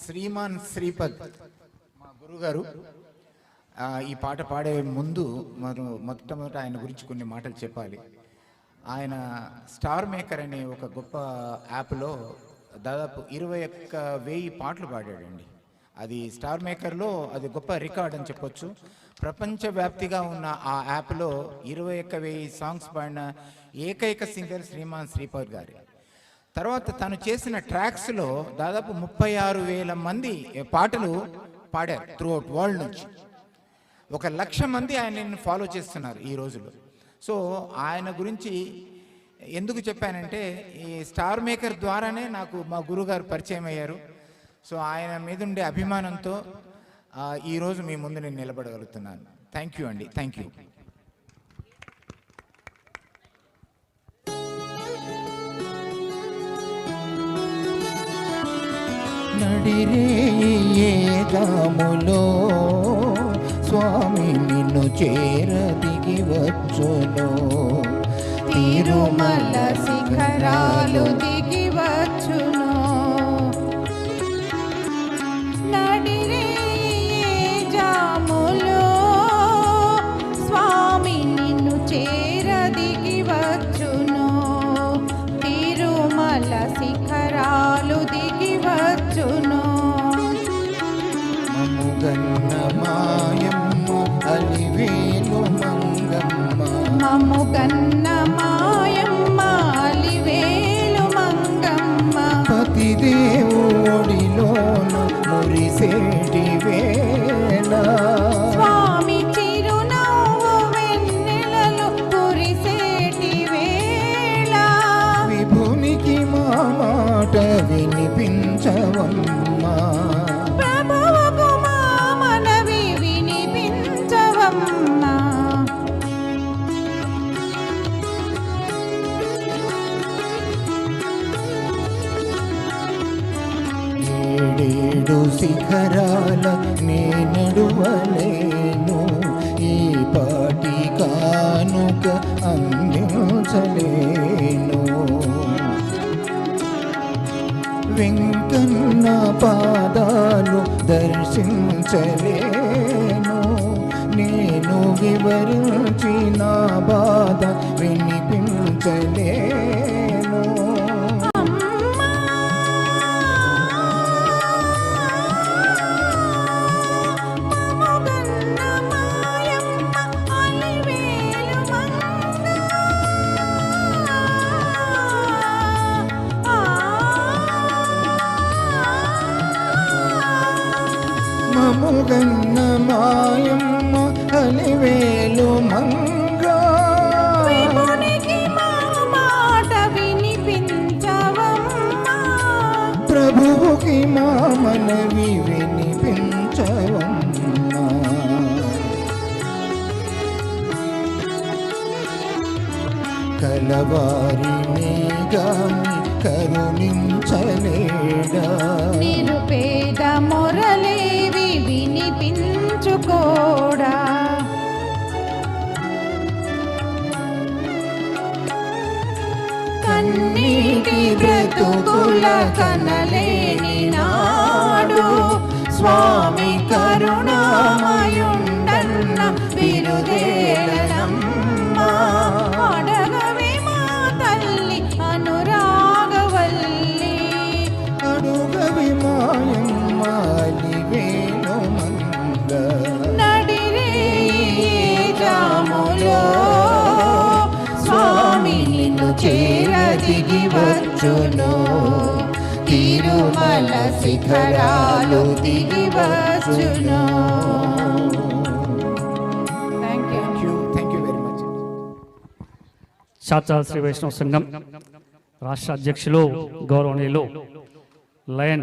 శ్రీమాన్ శ్రీపద్ మా గురుగారు ఈ పాట పాడే ముందు మొట్టమొదట ఆయన గురించి కొన్ని మాటలు చెప్పాలి. ఆయన స్టార్ మేకర్ అనే ఒక గొప్ప యాప్లో దాదాపు 21,000 పాటలు పాడాడండి. అది స్టార్ మేకర్లో అది గొప్ప రికార్డ్ అని చెప్పొచ్చు. ప్రపంచవ్యాప్తిగా ఉన్న ఆ యాప్లో 21,000 సాంగ్స్ పాడిన ఏకైక సింగర్ శ్రీమాన్ శ్రీపద్ గారి. తర్వాత తను చేసిన ట్రాక్స్లో దాదాపు 36,000 మంది పాటలు పాడారు త్రూఅవుట్ వరల్డ్ నుంచి. 1,00,000 మంది ఆయనని ఫాలో చేస్తున్నారు ఈ రోజుల్లో. సో ఆయన గురించి ఎందుకు చెప్పానంటే ఈ స్టార్ మేకర్ ద్వారానే నాకు మా గురుగారు పరిచయం అయ్యారు. సో ఆయన మీద ఉండే అభిమానంతో ఈరోజు మీ ముందు నేను నిలబడగలుగుతున్నాను. థ్యాంక్ యూ అండి, థ్యాంక్ యూ. నడిరే జాములో స్వామి నిన్ను చేర దిగి వచ్చును, తిరుమల శిఖరాలు దిగి వచ్చును. నడిరే జాములో స్వామి నిన్ను చేర దిగి వచ్చును, తిరుమల శిఖరాలు దిగి వచ్చును. మముగన్న మాయమ్మ అలివేలు మంగమ్మ, మముగన్న మాయమ్మ అలివేలు మంగమ్మ, పతిదేవుడిలోన మురిసేటి వేళ స్వామి చిరునవ్వు వెన్నెలలు కురిసేటి వేళ, విభునికి మా మాట వినిపించవమ్మా, ప్రభువుకు మా మనవి వినిపించవమ్మా. ఏడేడు శిఖరాల నే నడువలేను, ఈ పాటి కానుక అందించలేను. వెంకన్న పాదాలు దర్శించలేను, నేను వివరించిన బాధ వినిపించలేను. మముగన్న మాయమ్మ అలివేలు మంగ, మముగన్న మాయమ్మ అలివేలు మంగ, విభునికి మా మాట వినిపించవమ్మా, ప్రభువుకి మా మనవి వినిపించవమ్మా. కలవారిని గాని కరుణించలేడా, నిరుపేద మొరలేవి వినిపించుకోడా, కన్నీటి బ్రతుకుల కనలేని నాడు స్వామి కరుణామయుండన్న బిరుదేలనమ్మా. అడగవే మా తల్లి అనురాగవల్లి, అడుగవి మాయమ్మ అలివేలు మంగ, నడిరే జాములో స్వామి నిన్ను చేర దిగి వచ్చును, తిరుమల శిఖరాలు దిగి వచ్చును. Thank you. Thank you very much. సాక్షాత్ శ్రీ వైష్ణవ సంఘం రాష్ట్ర అధ్యక్షులు గౌరవనీయులు లయన్